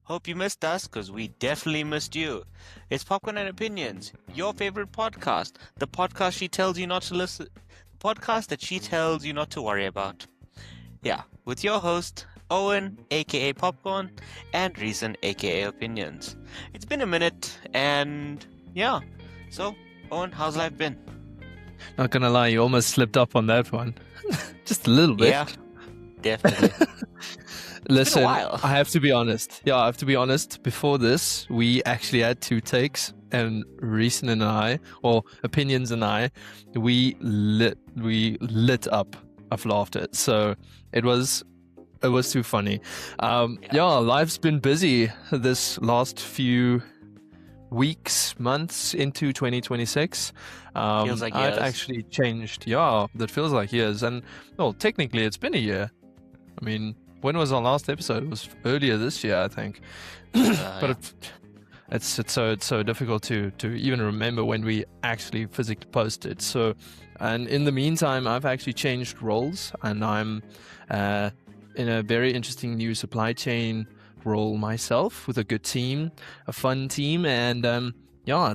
Hope you missed us because we definitely missed you. It's Popcorn and Opinions, your favorite podcast, the podcast she tells you not to listen, podcast that she tells you not to worry about. Yeah, with your host, Owen, aka Popcorn, and Reason, aka Opinions. It's been a minute, and yeah. So, Owen, how's life been? Not gonna lie, you almost slipped up on that one. Just a little bit. Yeah, definitely. Listen, while. I have to be honest. Yeah, I have to be honest. Before this, we actually had 2 takes, and Reason and I, or Opinions and I, we lit up of laughter. So it was too funny. Yeah, life's been busy this last few weeks, months into 2026. Feels like I've years. actually changed. Yeah, that feels like years. And well, technically, it's been a year. I mean, when was our last episode? It was earlier this year, I think. But it's so difficult to even remember when we actually physically posted. So, and in the meantime, I've actually changed roles, and I'm in a very interesting new supply chain role myself with a good team, a fun team, and yeah,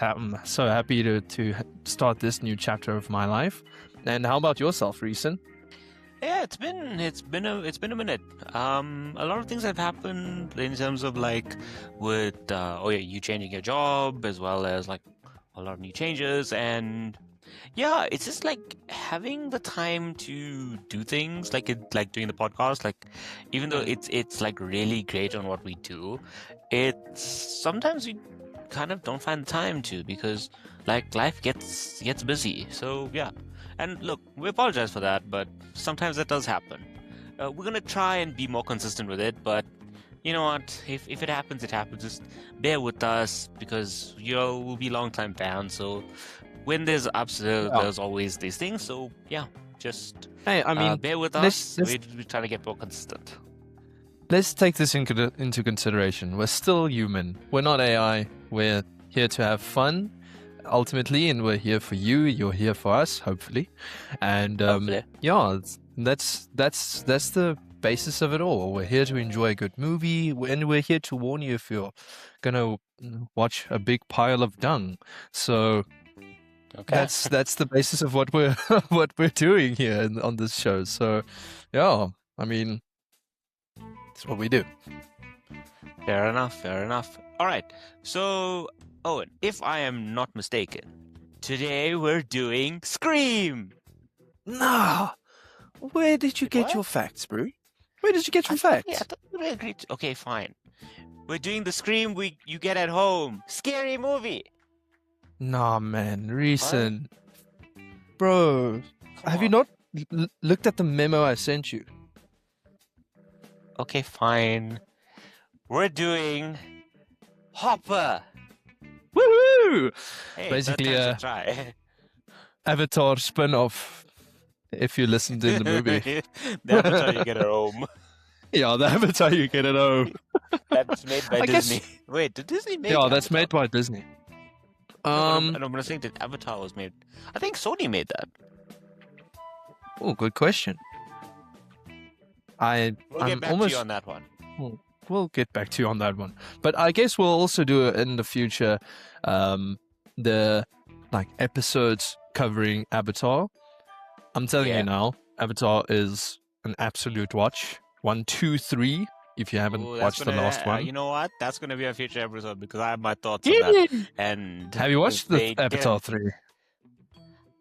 I'm so happy to start this new chapter of my life. And how about yourself, Reason? Yeah, it's been a minute. A lot of things have happened in terms of like with you changing your job as well as like a lot of new changes, and yeah, it's just like having the time to do things like doing the podcast. Like even though it's like really great on what we do, it's sometimes we kind of don't find the time to because like life gets busy. So yeah. And look, we apologize for that, but sometimes that does happen. We're gonna try and be more consistent with it, but you know what? If it happens, it happens. Just bear with us because we'll be long-time fans. So when there's ups, there's always these things. So yeah, just Hey, I mean, bear with let's- us. We're trying to get more consistent. Let's take this into consideration. We're still human. We're not AI. We're here to have fun, ultimately, and we're here for you. You're here for us, hopefully. And Hopefully. yeah, that's the basis of it all. We're here to enjoy a good movie, and we're here to warn you if you're gonna watch a big pile of dung. So Okay. that's the basis of what we're what we're doing here on this show. So yeah, I mean, it's what we do. Fair enough. All right. So, Owen, if I am not mistaken, today we're doing Scream. Nah, where did you get What? your facts, bro? Where did you get your facts? Yeah, I thought we agreed. Okay, fine. We're doing the Scream you get at home. Scary movie. Nah, man, Reason. Bro, have you not looked at the memo I sent you? Okay, fine. We're doing Hopper. Woohoo! Hey, Basically, third time's a try. Avatar spin-off, if you listened in the movie. The Avatar you get at home. Yeah, the Avatar you get at home. That's made by I guess- Disney. Wait, did Disney make Yeah, that's Avatar? made by Disney. No, but I'm saying that Avatar was made. I think Sony made that. Oh, good question. We'll I'm get back almost. to you on that one. We'll get back to you on that one. But I guess we'll also do it in the future, the like episodes covering Avatar. I'm telling Yeah. you now, Avatar is an absolute watch. 1, 2, 3. If you haven't Ooh, that's watched the gonna- last one, You know what? That's going to be a future episode because I have my thoughts on that. And have you watched the they Avatar didn't- 3?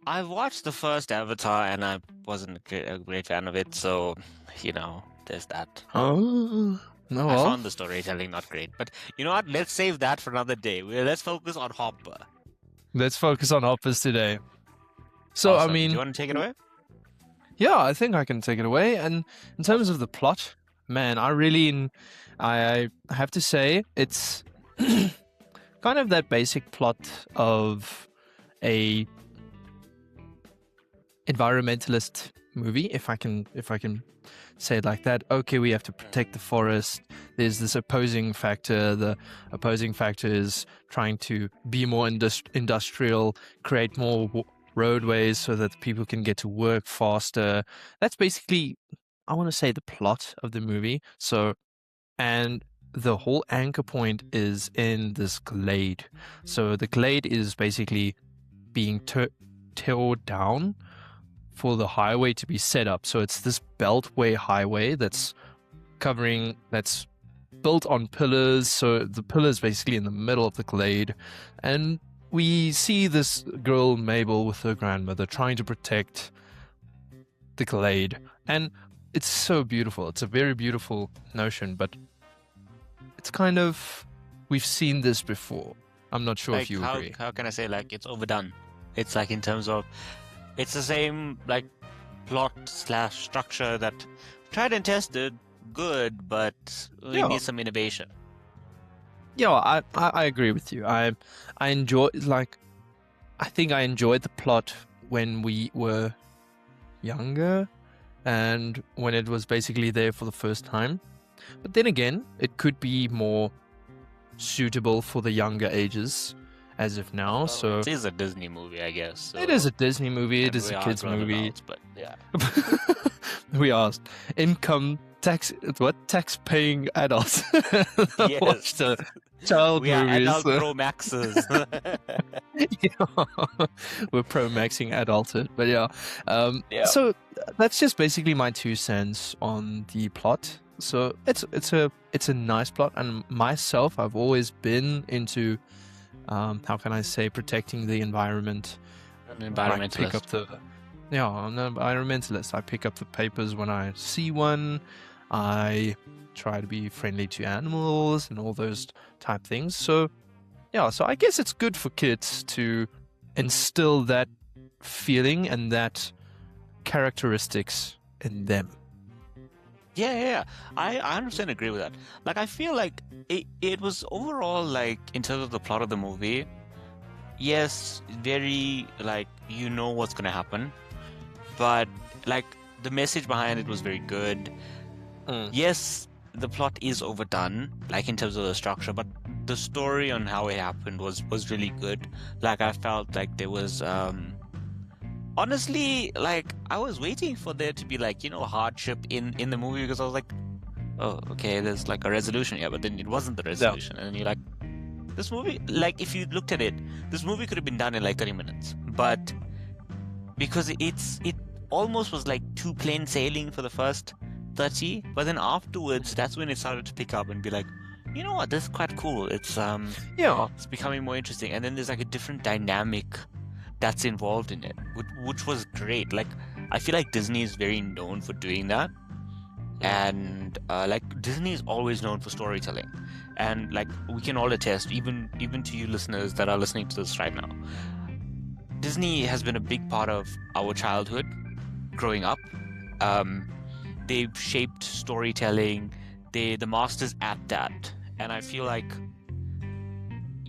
I've watched the first Avatar and I wasn't a great fan of it, so you know, there's that. Oh no! I Well, found the storytelling not great, but you know what? Let's save that for another day. Let's focus on Hopper. let's focus on Hoppers today. So Awesome. I mean, do you want to take it away? yeah, I think I can take it away. And in terms of the plot, man, I have to say it's kind of that basic plot of a environmentalist movie, if I can say it like that. Okay, we have to protect the forest. There's this opposing factor. The opposing factor is trying to be more industrial, create more roadways so that people can get to work faster. That's basically, I want to say, the plot of the movie. So, and the whole anchor point is in this glade. So the glade is basically being torn down for the highway to be set up. So it's this beltway highway that's built on pillars. So the pillars basically in the middle of the glade, and we see this girl Mabel with her grandmother trying to protect the glade, and it's so beautiful. It's a very beautiful notion, but it's kind of, we've seen this before. I'm not sure if you agree. How can I say, like, it's overdone? It's like, in terms of, it's the same like plot / structure that tried and tested, good, but we need some innovation. Yeah, I agree with you. I enjoy, like, I think I enjoyed the plot when we were younger and when it was basically there for the first time. But then again, it could be more suitable for the younger ages as of now. Well, so it is a Disney movie, I guess. So. It is a Disney movie. It is a kids movie. Adults, but yeah. We asked tax paying adults Yes. watch the child we movies. Are adult Pro Maxes. We're pro maxing adulthood, but yeah. Yeah. So that's just basically my 2 cents on the plot. So it's a nice plot, and myself, I've always been into how can I say, protecting the environment. An environmentalist. I'm an environmentalist. I pick up the papers when I see one. I try to be friendly to animals and all those type things. So so I guess it's good for kids to instill that feeling and that characteristics in them. Yeah. I 100% agree with that. Like, I feel like it was overall, like, in terms of the plot of the movie, yes, very, like, you know what's going to happen, but, like, the message behind it was very good. Yes, the plot is overdone, like, in terms of the structure, but the story on how it happened was really good. Like, I felt like there was, honestly, like, I was waiting for there to be, like, hardship in the movie, because I was like, oh, okay, there's, like, a resolution here, but then it wasn't the resolution. And then you're like, this movie, like, if you looked at it, this movie could have been done in, like, 30 minutes. But because it almost was, like, too plain sailing for the first 30, but then afterwards, that's when it started to pick up and be like, you know what, this is quite cool. It's it's becoming more interesting. And then there's, like, a different dynamic that's involved in it, which was great. Like, I feel like Disney is very known for doing that, and like, Disney is always known for storytelling, and, like, we can all attest, even to you listeners that are listening to this right now, Disney has been a big part of our childhood growing up. They've shaped storytelling. They're the masters at that, and I feel like,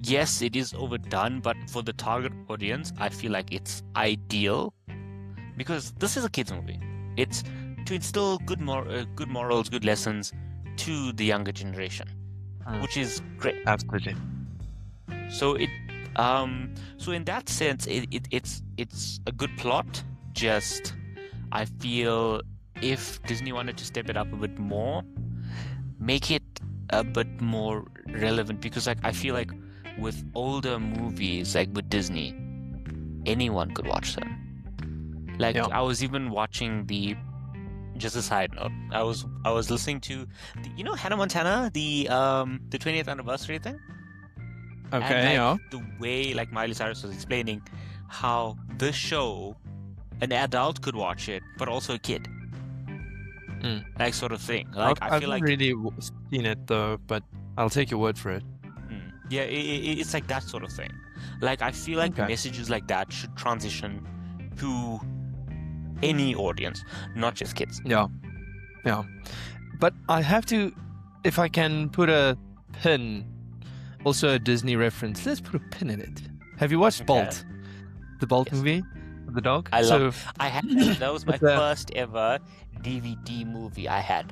yes, it is overdone, but for the target audience, I feel like it's ideal, because this is a kids movie. It's to instill good morals, good lessons to the younger generation, which is great. Absolutely. So so in that sense, it's a good plot. Just, I feel if Disney wanted to step it up a bit more, make it a bit more relevant, because, like, I feel like with older movies, like with Disney, anyone could watch them. Like, I was even watching just a side note, I was listening to Hannah Montana, the 20th anniversary thing. Okay. And, like, the way, like, Miley Cyrus was explaining how this show, an adult could watch it, but also a kid. Like, sort of thing. Like, I feel like I've really seen it though, but I'll take your word for it. Yeah, it's like that sort of thing. Like, I feel like messages like that should transition to any audience, not just kids. Yeah. But I have to, if I can put a pin, also a Disney reference, let's put a pin in it. Have you watched Bolt? The Bolt movie? The dog? I had that was my first ever DVD movie I had.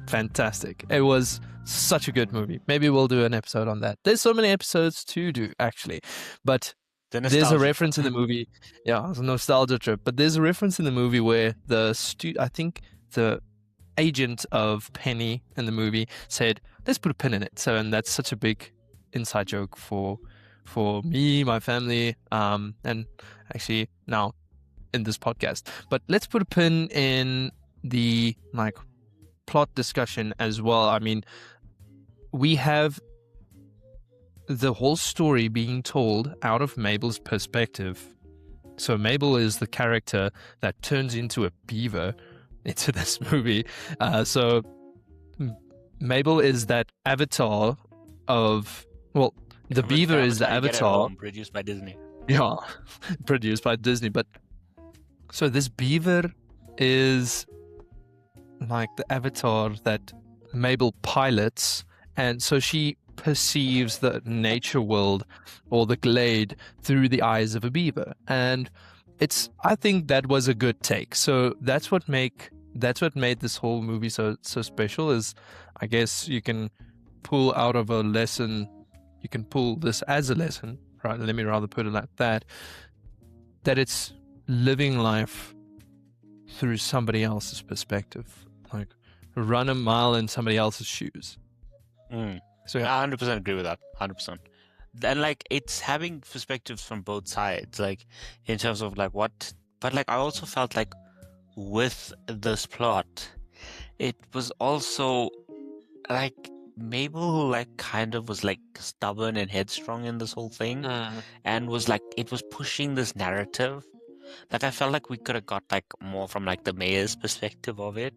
Fantastic. It was such a good movie. Maybe we'll do an episode on that. There's so many episodes to do, actually. But there's a reference in the movie. Yeah, it's a nostalgia trip. But there's a reference in the movie where I think the agent of Penny in the movie said, let's put a pin in it. So, and that's such a big inside joke for me, my family, and actually now in this podcast. But let's put a pin in the like plot discussion as well. I mean, we have the whole story being told out of Mabel's perspective. So Mabel is the character that turns into a beaver into this movie. So Mabel is that avatar of, well, the beaver is the avatar. Produced by Disney. Yeah, produced by Disney. But so this beaver is like the avatar that Mabel pilots, and so she perceives the nature world or the glade through the eyes of a beaver. And I think that was a good take. So that's what made this whole movie so special. Is, I guess, you can pull out of a lesson, you can pull this as a lesson, right? Let me rather put it like that it's living life through somebody else's perspective, like run a mile in somebody else's shoes. So yeah. I 100% agree with that. 100%. And like, it's having perspectives from both sides, like in terms of like what, but like I also felt like with this plot, it was also like Mabel, who like kind of was like stubborn and headstrong in this whole thing, and was like, it was pushing this narrative. Like I felt like we could have got like more from like the mayor's perspective of it,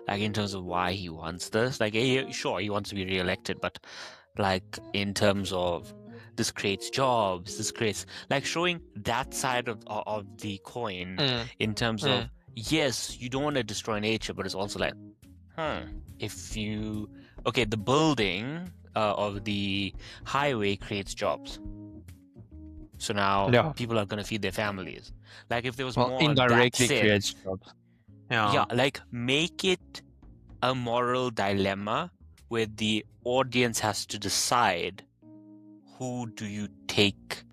like in terms of why he wants this. Like, sure, he wants to be reelected, but like in terms of this creates jobs, this creates like showing that side of the coin in terms of, yes, you don't want to destroy nature, but it's also like, if you the building of the highway creates jobs, so now people are going to feed their families. Like if there was more indirectly of that creates jobs. Yeah, like make it a moral dilemma where the audience has to decide who do you take,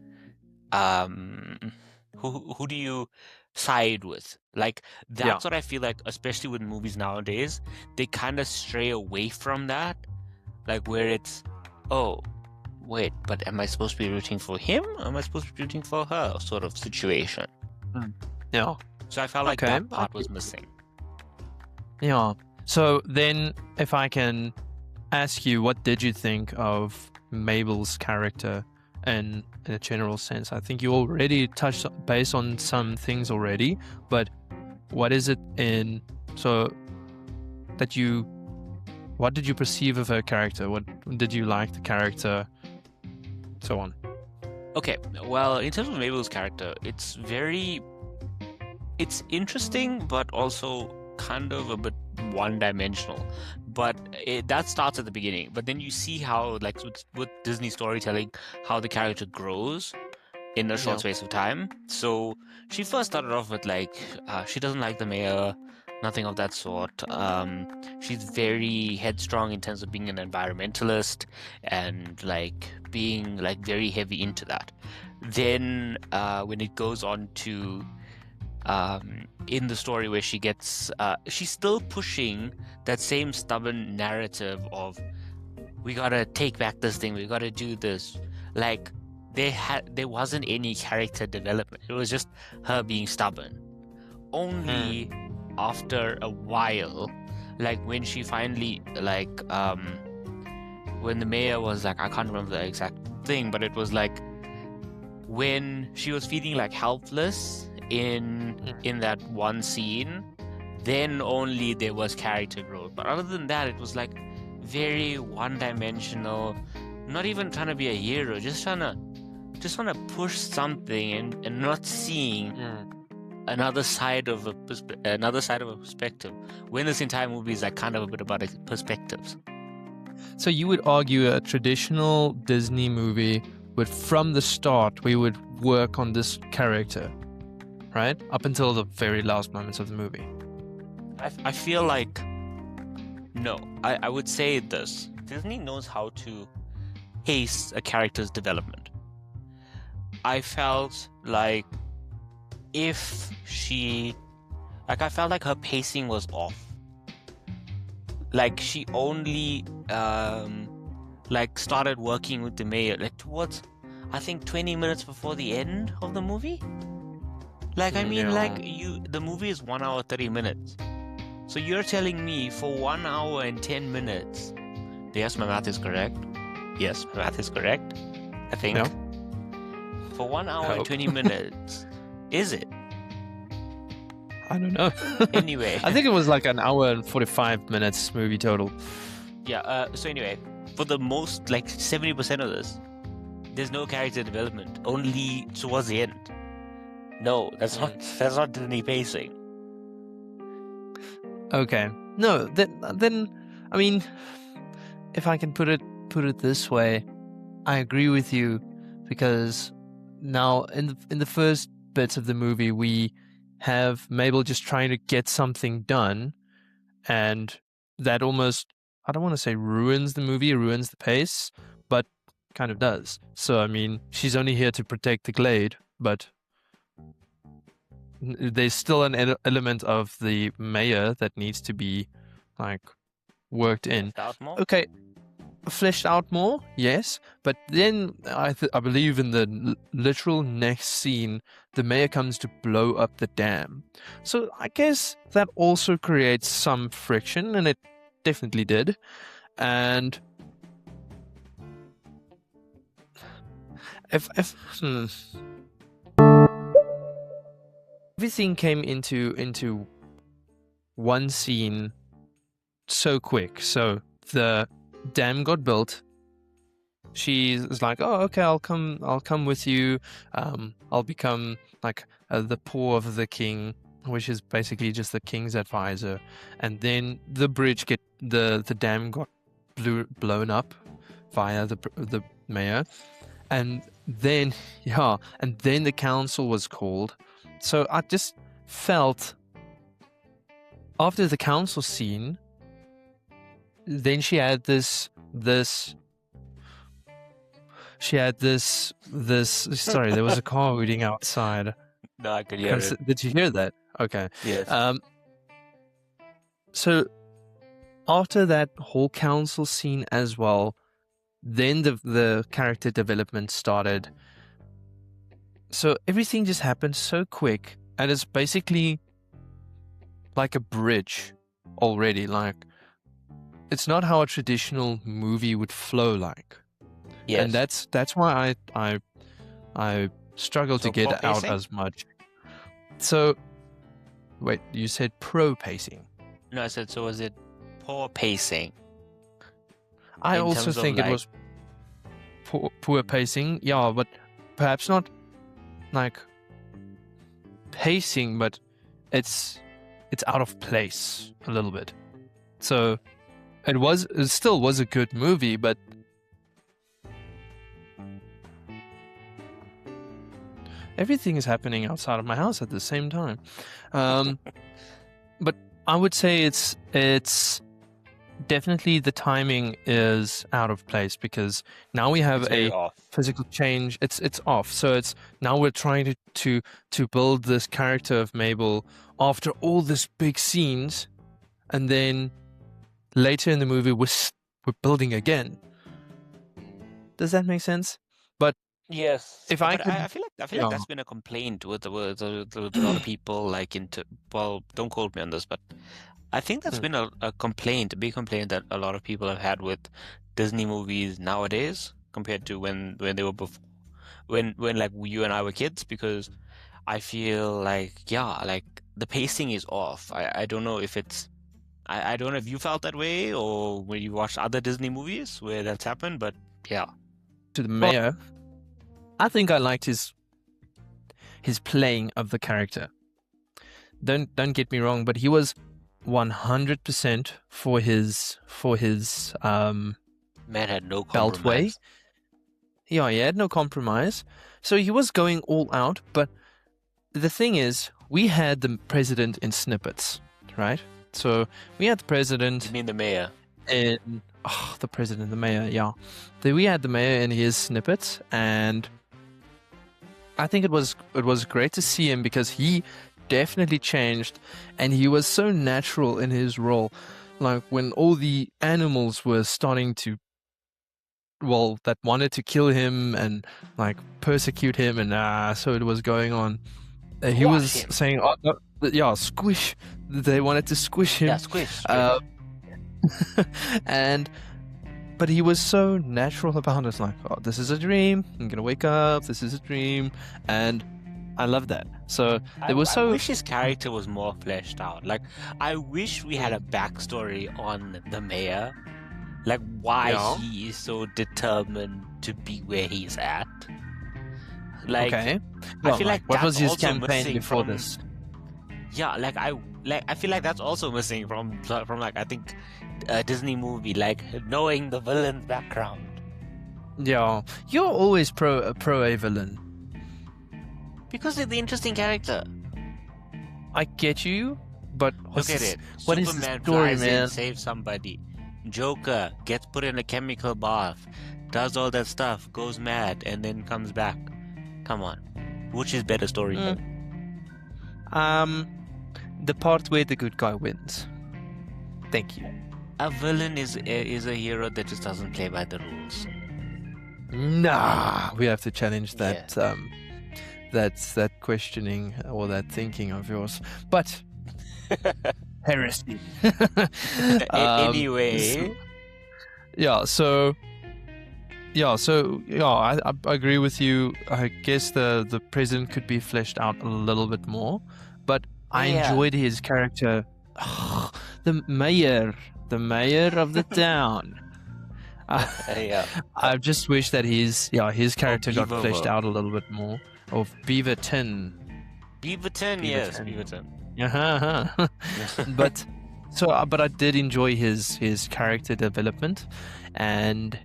who do you side with. Like that's what I feel like, especially with movies nowadays, they kind of stray away from that, like where it's, oh wait, but am I supposed to be rooting for him or am I supposed to be rooting for her sort of situation. Yeah. So I felt like that part was missing. Yeah. So then if I can ask you, what did you think of Mabel's character in a general sense? I think you already touched base on some things already, but what is it what did you perceive of her character? What did you like the character? So on. Okay, well, in terms of Mabel's character, it's interesting, but also kind of a bit one-dimensional. But that starts at the beginning. But then you see how, like with Disney storytelling, how the character grows in a short space of time. So she first started off with like, she doesn't like the mayor, nothing of that sort. She's very headstrong in terms of being an environmentalist and like being like very heavy into that. Then when it goes on to in the story where she gets she's still pushing that same stubborn narrative of, we gotta take back this thing, we gotta do this. Like there wasn't any character development. It was just her being stubborn. Only after a while, like when she finally like when the mayor was like, I can't remember the exact thing, but it was like when she was feeling like helpless in that one scene, then only there was character growth. But other than that, it was like very one-dimensional, not even trying to be a hero, just trying to push something and not seeing another side of a perspective, when this entire movie is like kind of a bit about perspectives. So you would argue a traditional Disney movie would, from the start, we would work on this character, right? Up until the very last moments of the movie. I feel like, no. I would say this. Disney knows how to pace a character's development. I felt like I felt like her pacing was off. Like she only like started working with the mayor like towards, I think 20 minutes before the end of the movie. Like I mean, like the movie is 1 hour 30 minutes. So you're telling me for 1 hour and 10 minutes. Yes, my math is correct. Yes, my math is correct. I think. Yeah. For 1 hour and 20 minutes. Is it? I don't know. Anyway. I think it was like an hour and 45 minutes movie total. Yeah, so anyway, for the most, like 70% of this, there's no character development, only towards the end. No, that's not Disney pacing. Okay. No, then I mean, if I can put it this way, I agree with you, because now in the first bits of the movie we have Mabel just trying to get something done, and that almost, I don't want to say ruins the movie, ruins the pace, but kind of does. So I mean, she's only here to protect the glade, but there's still an element of the mayor that needs to be like worked in. Okay, fleshed out more, yes, but then I believe in the literal next scene, the mayor comes to blow up the dam. So I guess that also creates some friction, and it definitely did. And if everything came into one scene so quick. So the dam got built. She's like, "Oh, okay, I'll come with you. I'll become like the paw of the king," which is basically just the king's advisor. And then the bridge the dam got blown up via the mayor, and then the council was called. So I just felt after the council scene, then she had this. Sorry, there was a car waiting outside. No, I could hear it. Did you hear that? Okay. Yes. So after that whole council scene as well, then the character development started. So everything just happened so quick, and it's basically like a bridge already. Like, it's not how a traditional movie would flow like. Yes. And that's why I struggle to get out as much. So, wait, you said pro pacing? No, I said, so was it poor pacing? I also think it was poor pacing. Yeah, but perhaps not like pacing, but it's out of place a little bit. So it still was a good movie, but everything is happening outside of my house at the same time. But I would say it's definitely the timing is out of place, because now we have a physical change. It's off. So it's now we're trying to build this character of Mabel after all these big scenes, and then later in the movie we're building again. Does that make sense? But yes, I feel like that's been a complaint with a lot of people. Like don't quote me on this, but I think that's been a big complaint that a lot of people have had with Disney movies nowadays compared to when they were before, when like you and I were kids, because I feel like like the pacing is off. I don't know if it's I don't know if you felt that way or when you watched other Disney movies where that's happened, but yeah. To the mayor, I think I liked his playing of the character. Don't get me wrong, but he was 100% for his man had no compromise. Beltway. Yeah, he had no compromise. So he was going all out, but the thing is, we had the president in snippets, right? So we had the president. You mean the mayor? The president, the mayor, yeah. We had the mayor in his snippets, and I think it was great to see him, because he definitely changed, and he was so natural in his role. Like when all the animals were starting to that wanted to kill him and like persecute him, and so it was going on. He was Squash him. saying, "Oh no, yeah, squish." They wanted to squish him. Yeah, squish. But he was so natural about it. Like, oh, this is a dream. I'm gonna wake up. This is a dream, and I love that. So I wish his character was more fleshed out. Like, I wish we had a backstory on the mayor, like why he is so determined to be where he's at. Like, okay, I feel like what was his also campaign before from, this? Yeah, I feel like that's also missing from like I think a Disney movie, like knowing the villain's background. Yeah, you're always pro a villain. Because they're the interesting character. I get you, but Look at it. What is Superman the story, flies man? in, saves somebody. Joker gets put in a chemical bath, does all that stuff, goes mad, and then comes back. Come on, which is better story? The part where the good guy wins. Thank you. A villain is a hero that just doesn't play by the rules. Nah, we have to challenge that. Yeah. That questioning or that thinking of yours, but heresy. Anyway, I agree with you. I guess the president could be fleshed out a little bit more, but I enjoyed his character. The mayor of the town. I just wish that his character got fleshed out a little bit more. Of Beaverton. Yes, Beaverton. But I did enjoy his character development, and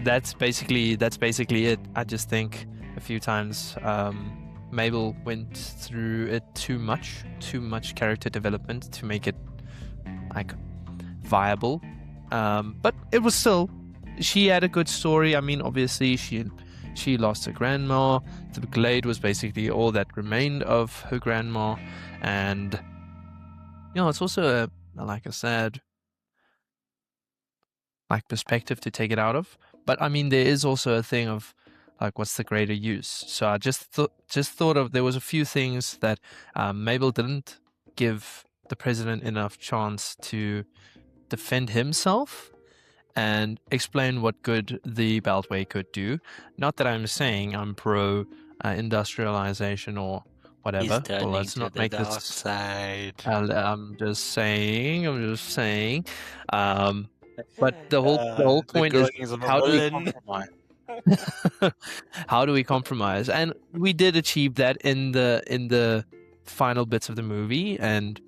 that's basically it. I just think a few times Mabel went through it too much character development to make it like viable, but it was still, she had a good story. I mean, obviously she lost her grandma. The glade was basically all that remained of her grandma, and it's also like a sad like perspective to take it out of. But I mean, there is also a thing of like, what's the greater use? So I just thought of, there was a few things that Mabel didn't give the president enough chance to defend himself and explain what good the Beltway could do. Not that I'm saying I'm pro industrialization or whatever. Well, let's not make this side. I'm just saying. But the whole point is, how do we compromise? How do we compromise? And we did achieve that in the final bits of the movie. And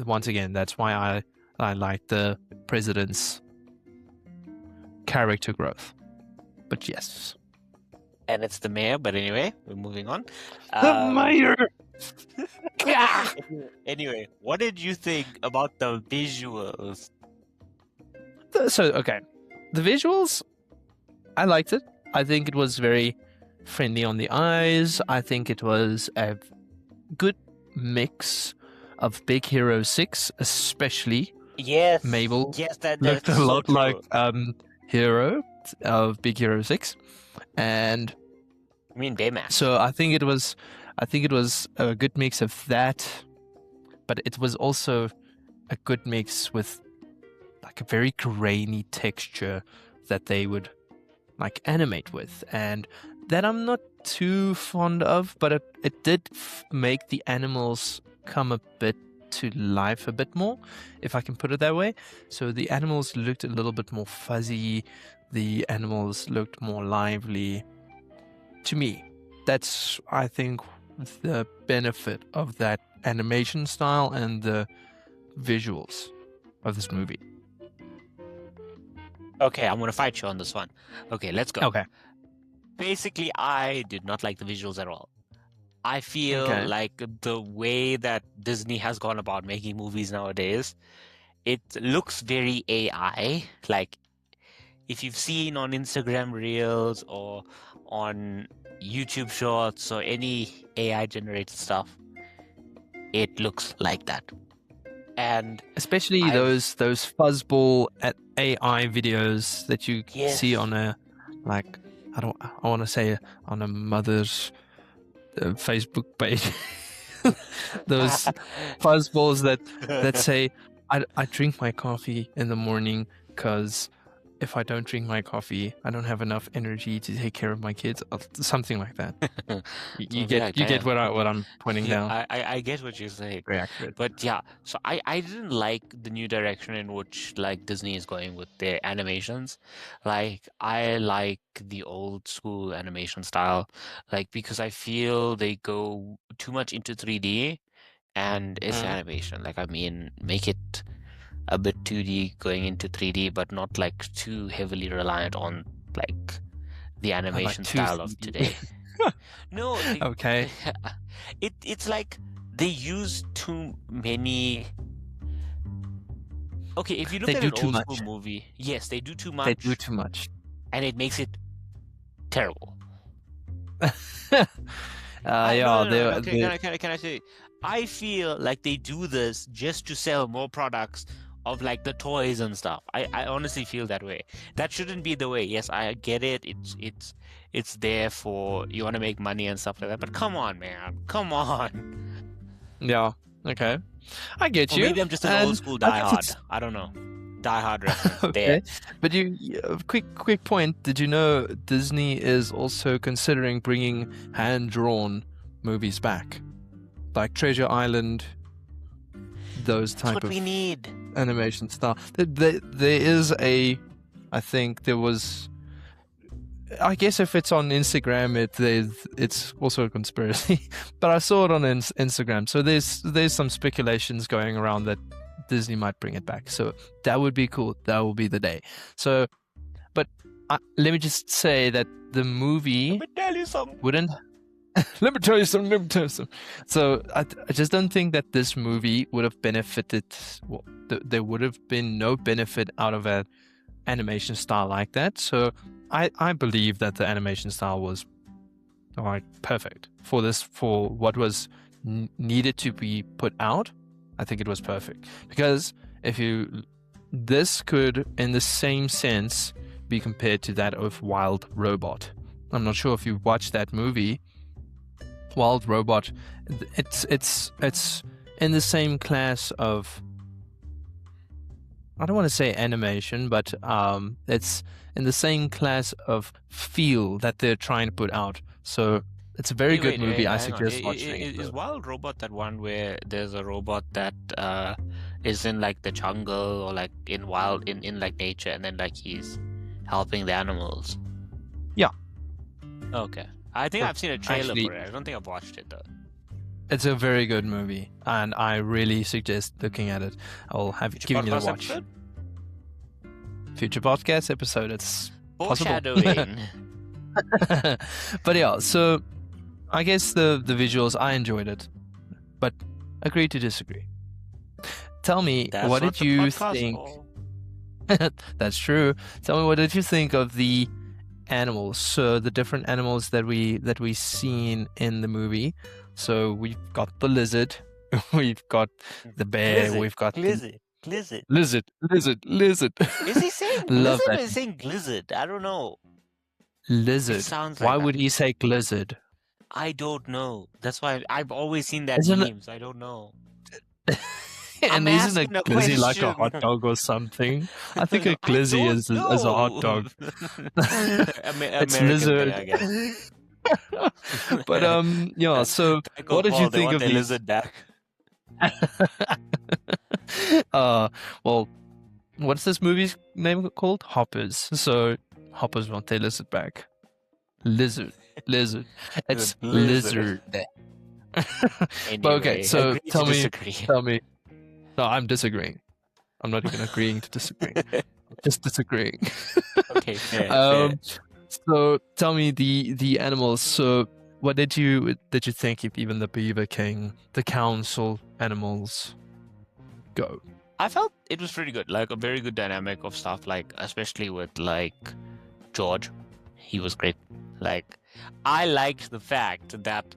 once again, that's why I like the president's character growth. But yes. And it's the mayor, but anyway, we're moving on. The mayor! Anyway, what did you think about the visuals? So, okay. The visuals, I liked it. I think it was very friendly on the eyes. I think it was a good mix of Big Hero 6, especially. Yes. Mabel. Yes, that looked a lot so like Hero of Big Hero 6. And I mean Baymax. So I think it was a good mix of that, but it was also a good mix with like a very grainy texture that they would like animate with, and that I'm not too fond of, but it did make the animals come a bit to life a bit more, if I can put it that way. So the animals looked a little bit more fuzzy, the animals looked more lively. To me, that's, I think, the benefit of that animation style and the visuals of this movie. Okay, I'm gonna fight you on this one. Okay, let's go. Okay. Basically, I did not like the visuals at all. I feel like the way that Disney has gone about making movies nowadays, it looks very AI. Like, if you've seen on Instagram Reels or on YouTube Shorts or any AI-generated stuff, it looks like that. And especially those fuzzball AI videos that you see Yes. on a, like, I want to say on a mother's Facebook page. Those fuzzballs that say, I drink my coffee in the morning because if I don't drink my coffee, I don't have enough energy to take care of my kids, or something like that. You Something like get that. what I'm pointing Yeah, down. I get what you're saying. Very accurate. But yeah, so I didn't like the new direction in which like Disney is going with their animations. Like I like the old school animation style, like because I feel they go too much into 3D and it's animation. Like I mean, make it a bit 2D going into 3D, but not like too heavily reliant on like the I like animation too style of 3D. today. No, Okay. it's like they use too many. Okay, if you look They at do an too old much. school movie, yes, they do too They much, do too much. and it makes it terrible. Yeah, No. they Can I say? I feel like they do this just to sell more products of like the toys and stuff. I honestly feel that way. That shouldn't be the way. Yes, I get it. It's there for you want to make money and stuff like that. But come on, man. Come on. yeah. Okay. I get Or you. maybe I'm just an And old school I guess diehard. it's I don't know. Diehard reference okay. there. But quick point. Did you know Disney is also considering bringing hand-drawn movies back, like Treasure Island, those That's type what of we need. animation style. There is a, I think there was. I guess if it's on Instagram, it's also a conspiracy. But I saw it on Instagram, so there's some speculations going around that Disney might bring it back. So that would be cool. That will be the day. So, but let me just say that the movie Let me tell you something. wouldn't. Let me tell you something. Let me tell you something. So I just don't think that this movie would have benefited. Well, there would have been no benefit out of an animation style like that. So I believe that the animation style was perfect for this, for what was needed to be put out. I think it was perfect because this could in the same sense be compared to that of Wild Robot. I'm not sure if you watched that movie. Wild Robot, it's in the same class of, I don't want to say animation, but it's in the same class of feel that they're trying to put out. So it's a very good movie. I Hang on. suggest watching it. Is Wild Robot that one where there's a robot that is in like the jungle or like in like nature, and then like he's helping the animals? Yeah. Okay. I think I've seen a trailer Actually, for it. I don't think I've watched it though. It's a very good movie, and I really suggest looking at it. I'll have given you a watch. Episode? Future podcast episode. It's Foreshadowing. But yeah, so I guess the visuals, I enjoyed it, but agree to disagree. Tell me, That's what what did the you podcast think? for. That's true. Tell me, what did you think of the animals? So the different animals that we seen in the movie. So we've got the lizard, we've got the bear, we've got lizard. lizard. Is he saying Love lizard that. or is he saying glizzard? I don't know. Lizard. It sounds Why like would that. he say glizzard? I don't know. That's why I've always seen that Isn't it- meme, so I don't know. And I'm isn't a asking a glizzy like a hot question. dog or something? I think a glizzy is a hot dog. It's American lizard. thing, I guess. But yeah. So Taco what did Paul, you they think want of their these? lizard back? Well, what's this movie's name called? Hoppers. So hoppers want their lizard back. Lizard. It's lizard. But okay, so agree to tell disagree. me. No, I'm disagreeing. I'm not even agreeing to disagree. Just disagreeing. Okay, fair. So tell me the animals. So what did you think of even the Beaver King, the council animals? Go. I felt it was pretty good, like a very good dynamic of stuff, like especially with like George. He was great. Like I liked the fact that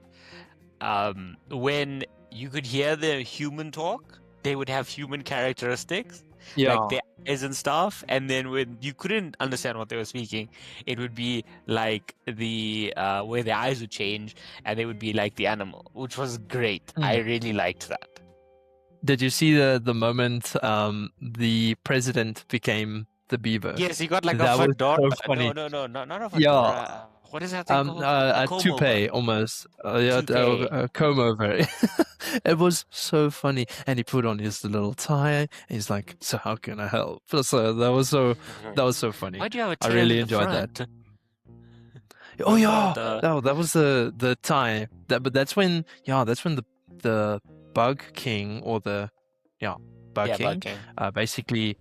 when you could hear the human talk, they would have human characteristics. Yeah. like their eyes and stuff. And then when you couldn't understand what they were speaking, it would be like the where their eyes would change, and they would be like the animal, which was great. I really liked that. Did you see the moment the president became the beaver? Yes, he got like a That was fedora. so funny. No, not a Yeah. fedora. What is that thing called? A A comb toupee over. almost. Toupee. A comb over. It was so funny, and he put on his little tie. And he's like, "So how can I help?" So that was so funny. Why do you have a I tail really in the enjoyed front? that. Oh yeah, The no, that was the tie. But that's when the Bug King or the Bug King bucking. basically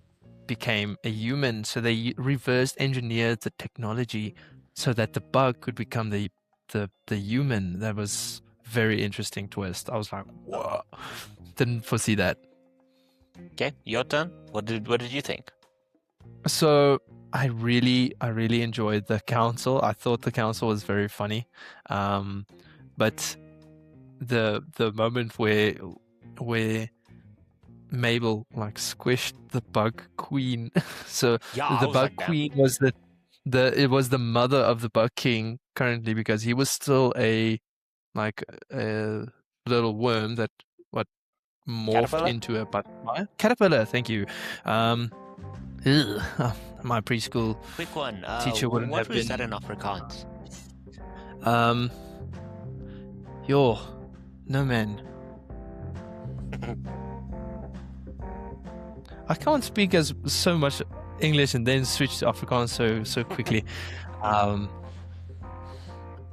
became a human. So they reversed engineered the technology so that the bug could become the human. That was very interesting twist. I was like, whoa, didn't foresee that. Okay, your turn. What did you think? So I really enjoyed the council. I thought the council was very funny, but the moment where Mabel like squished the bug queen. So Yeah, the bug queen was it was the mother of the bug king currently, because he was still a little worm that morphed Caterpillar? into a butterfly. Caterpillar, thank you. My preschool Quick one. teacher wouldn't what have was been. that in Afrikaans? Yo, no man. I can't speak as so much English and then switch to Afrikaans so quickly. A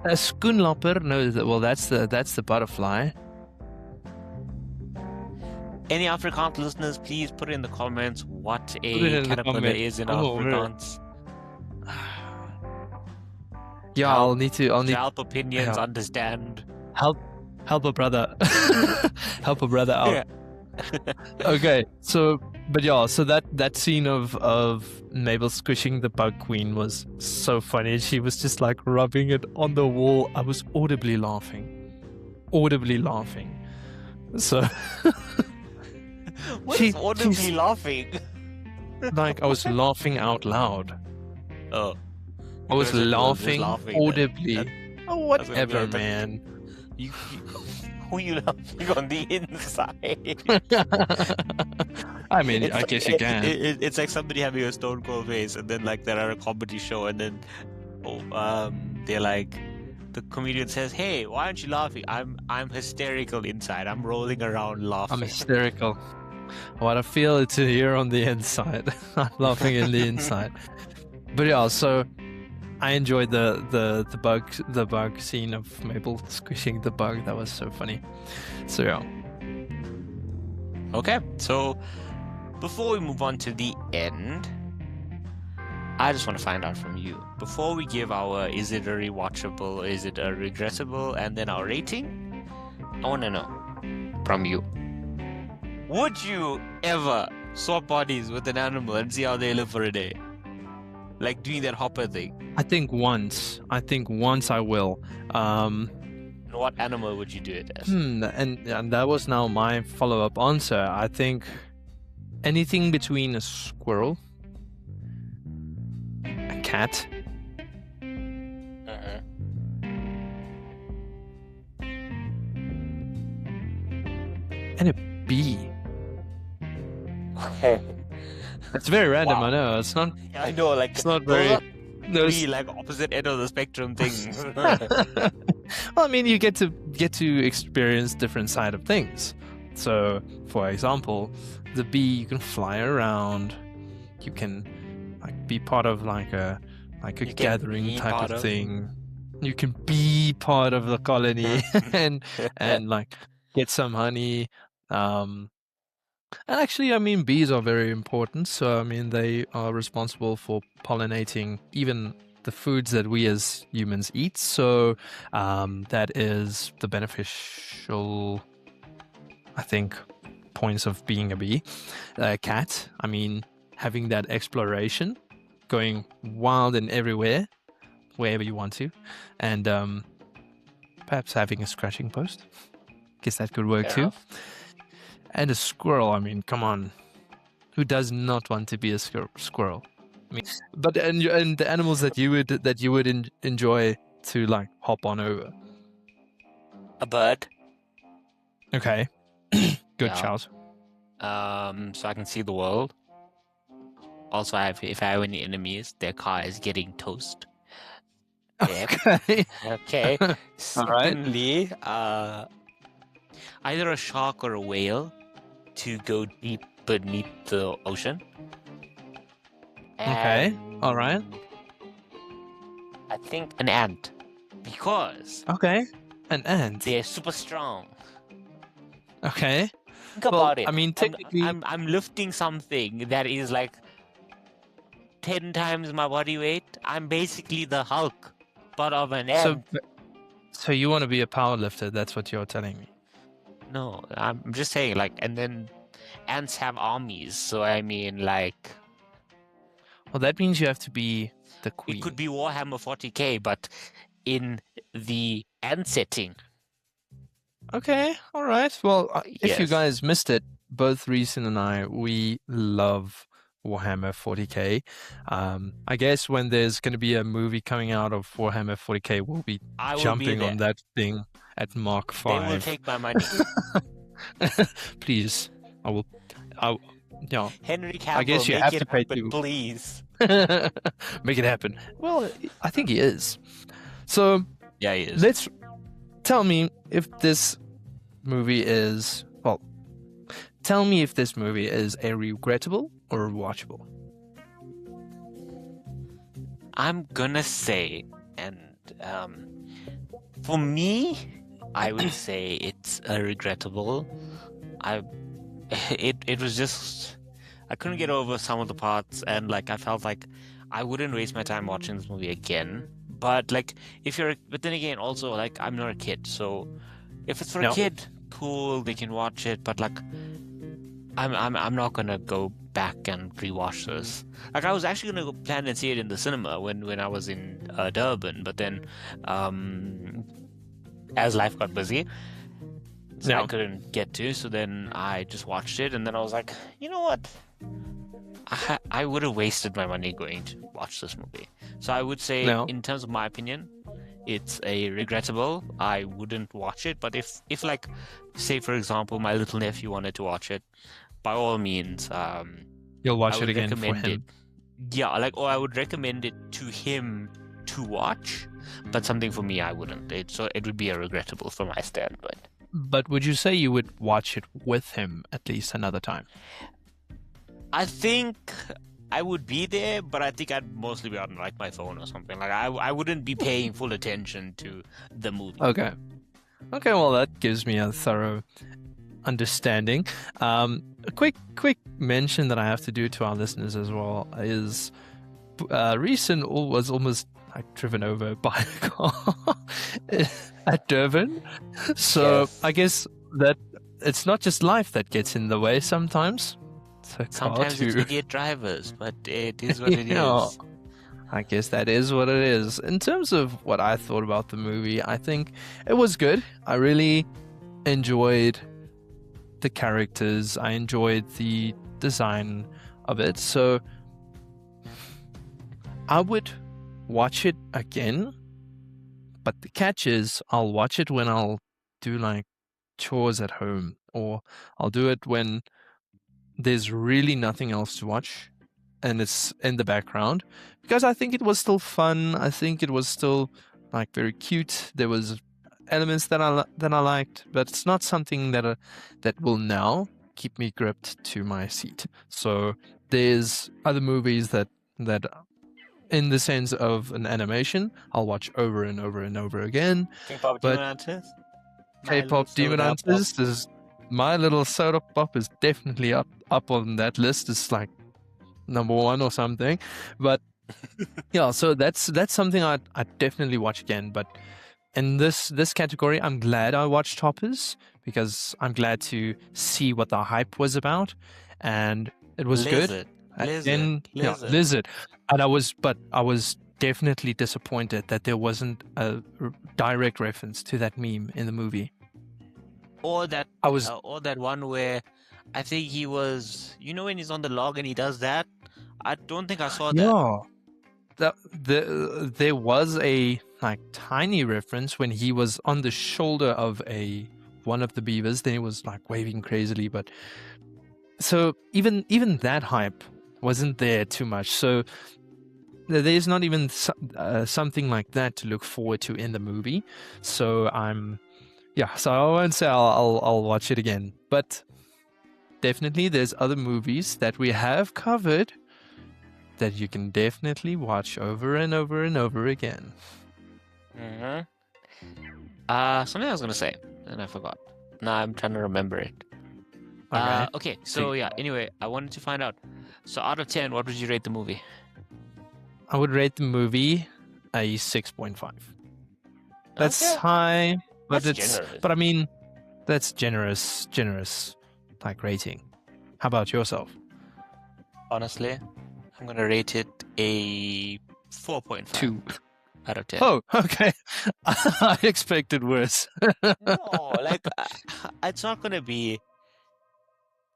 schoenlapper, no, well that's the butterfly. Any Afrikaans listeners, please put in the comments what a caterpillar is in Afrikaans. Yeah, I'll need to help opinions understand. Help a brother. Help a brother out. Yeah. Okay, so that scene of Mabel squishing the bug queen was so funny. She was just like rubbing it on the wall. I was audibly laughing. So What is audibly laughing? Like I was laughing out loud. Oh. I was laughing audibly. Oh, whatever, man. Who you laughing on the inside? I mean, I guess you can. It's like somebody having a stone cold face, and then like they're at a comedy show, and then they're like, the comedian says, "Hey, why aren't you laughing?" I'm hysterical inside. I'm rolling around laughing. I'm hysterical. What I feel it's here on the inside. I'm laughing in the inside. But yeah, so I enjoyed the bug scene of Mabel squishing the bug. That was so funny. So yeah. Okay, so before we move on to the end, I just want to find out from you. Before we give our is it a rewatchable, is it a regressible, and then our rating, I want to know from you. Would you ever swap bodies with an animal and see how they live for a day? Like doing that hopper thing? I think once I will. What animal would you do it as? And that was now my follow-up answer. I think anything between a squirrel, a cat, and a bee. It's very random, wow. I know. It's not. I know, like it's not very. Three like opposite end of the spectrum things. Well, I mean, you get to experience different side of things. So, for example, the bee, you can fly around. You can like be part of like a gathering type of thing. You can be part of the colony and like get some honey. And actually, I mean, bees are very important. So, I mean, they are responsible for pollinating even the foods that we as humans eat. So, that is the beneficial, I think, points of being a bee. Cat, I mean, having that exploration, going wild and everywhere, wherever you want to. And perhaps having a scratching post. Guess that could work too. And a squirrel, I mean, come on. who does not want to be a squirrel? I mean, but and the animals that you would enjoy to like hop on over. A bird. Okay, good Yeah. shout. So I can see the world. Also, if I have any enemies, their car is getting toast. Yep. Okay. Okay. All right. Secondly, either a shark or a whale to go deep beneath the ocean. Okay. All right. And I think an ant, because Okay. An ant. they're super strong. Okay. Think Well, about it. I mean, technically, I'm lifting something that is like 10 times my body weight. I'm basically the Hulk, but of an ant. so you want to be a power lifter? That's what you're telling me. No, I'm just saying, like, and then ants have armies, so I mean, like, Well, that means you have to be the queen. it could be Warhammer 40k, but in the ant setting. Okay, all right. Well, if you Yes. guys missed it, both Reeson and I, we love Warhammer 40k. I guess when there's going to be a movie coming out of Warhammer 40k, we'll be jumping on that thing at Mark 5. They will take my money. Please, I will. Yeah. Henry Cavill, I guess you have to pay happen, please. Make it happen. Well, I think he is. So Yeah, he is. let's tell me if this movie is tell me if this movie is a regrettable or watchable. I'm gonna say, and for me, I would say it's a regrettable. It was just, I couldn't get over some of the parts, and like I felt like I wouldn't waste my time watching this movie again. But like, but then again, also like I'm not a kid, so if it's for a kid, cool, they can watch it. But like, I'm not gonna go back and rewatch this. Like, I was actually gonna go plan and see it in the cinema when I was in Durban, but then as life got busy, so I couldn't get to. So then I just watched it, and then I was like, you know what? I would have wasted my money going to watch this movie. So I would say, in terms of my opinion, it's a regrettable. I wouldn't watch it. But if like, say for example, my little nephew wanted to watch it, by all means, you'll watch it again for him. Yeah, like, or I would recommend it to him to watch, but something for me I wouldn't. So it would be a regrettable from my standpoint. But would you say you would watch it with him at least another time? I think I would be there, but I think I'd mostly be on like my phone or something. Like I wouldn't be paying full attention to the movie. Okay, well, that gives me a thorough understanding. A quick mention that I have to do to our listeners as well is Reeson was almost like driven over by a car at Durban. So yes. I guess that it's not just life that gets in the way sometimes. Sometimes it's idiot drivers, but it is what it is. I guess that is what it is. In terms of what I thought about the movie, I think it was good. I really enjoyed the characters. I enjoyed the design of it. So I would watch it again. But the catch is I'll watch it when I'll do like chores at home, or I'll do it when there's really nothing else to watch and it's in the background, because I think it was still fun. I think it was still like very cute. There was elements that I liked, but it's not something that will now keep me gripped to my seat. So there's other movies that in the sense of an animation, I'll watch over and over and over again. K-pop Demon Hunters? K-pop Demon Hunters is My Little Soda Pop is definitely up on that list. It's like number 1 or something. But yeah, so that's something I'd definitely watch again. But in this category, I'm glad I watched Hoppers, because I'm glad to see what the hype was about, and it was good. Lizard. And I was definitely disappointed that there wasn't a direct reference to that meme in the movie. Or that one where I think he was. You know when he's on the log and he does that. I don't think I saw that. Yeah. There was a like tiny reference when he was on the shoulder of one of the beavers. Then he was like waving crazily, but so even that hype wasn't there too much. So there's not even something like that to look forward to in the movie. So so I won't say I'll watch it again, but definitely there's other movies that we have covered that you can definitely watch over and over and over again. Mm-hmm. Something I was gonna say and I forgot. Now I'm trying to remember it. Okay. Okay. So yeah. Anyway, I wanted to find out. So out of 10, what would you rate the movie? I would rate the movie a 6.5. That's Okay. high, but That's it's generous. but I mean that's generous like rating. How about yourself? Honestly, I'm gonna rate it a 4.5 2 out of 10. Oh, okay. I expected worse. No, like it's not gonna be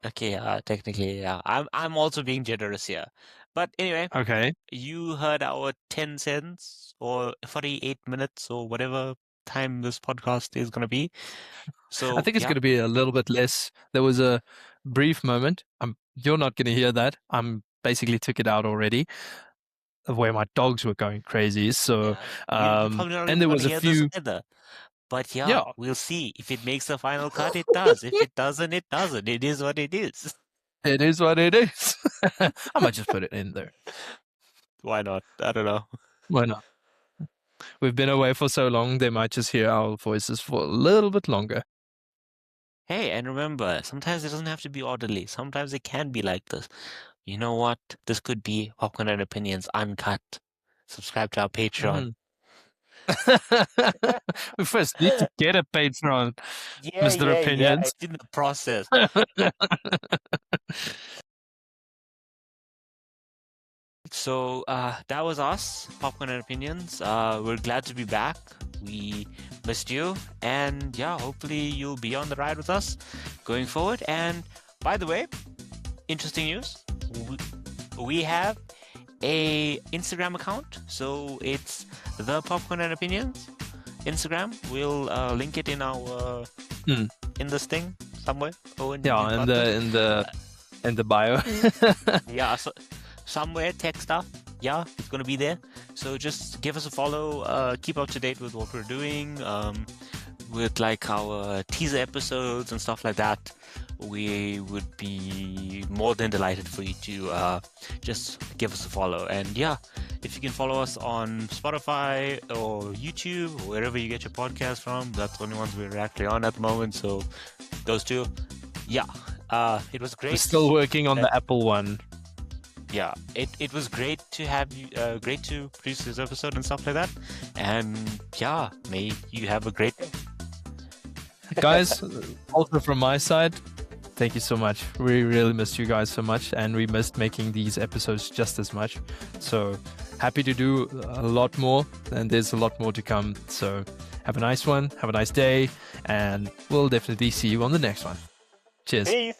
okay. Technically, yeah. I'm also being generous here, but anyway, Okay. you heard our 10 cents or 48 minutes or whatever time this podcast is gonna be. So I think it's yeah, going to be a little bit less. There was a brief moment. You're not going to hear that. I'm basically took it out already of where my dogs were going crazy. So, yeah. You're probably not and even there gonna was a hear this few. either. But yeah, Yeah, we'll see. If it makes the final cut, it does. If it doesn't, it doesn't. It is what it is. it is what it is. I might just put it in there. Why not? I don't know. Why not? We've been away for so long, they might just hear our voices for a little bit longer. Hey, and remember, sometimes it doesn't have to be orderly. Sometimes it can be like this. You know what? This could be Popcorn and Opinions uncut. Subscribe to our Patreon. We first need to get a Patreon, Mr. Yeah. Opinions. It's in the process. So that was us, Popcorn and Opinions. We're glad to be back. We missed you, and yeah, hopefully you'll be on the ride with us going forward. And by the way, interesting news: we have a Instagram account, so it's the Popcorn and Opinions Instagram. We'll link it in our in this thing somewhere. Yeah, in the bio. Yeah, so somewhere tech stuff. Yeah, it's gonna be there. So just give us a follow. Keep up to date with what we're doing. With like our teaser episodes and stuff like that. We would be more than delighted for you to just give us a follow. And yeah, if you can follow us on Spotify or YouTube or wherever you get your podcast from, that's the only ones we're actually on at the moment. So those two, yeah. It was great. We're still working on the Apple one. Yeah, it was great to have you, great to produce this episode and stuff like that. And yeah, may you have a great day. Guys, also from my side, thank you so much. We really missed you guys so much, and we missed making these episodes just as much. So happy to do a lot more, and there's a lot more to come. So have a nice one, have a nice day, and we'll definitely see you on the next one. Cheers. Peace.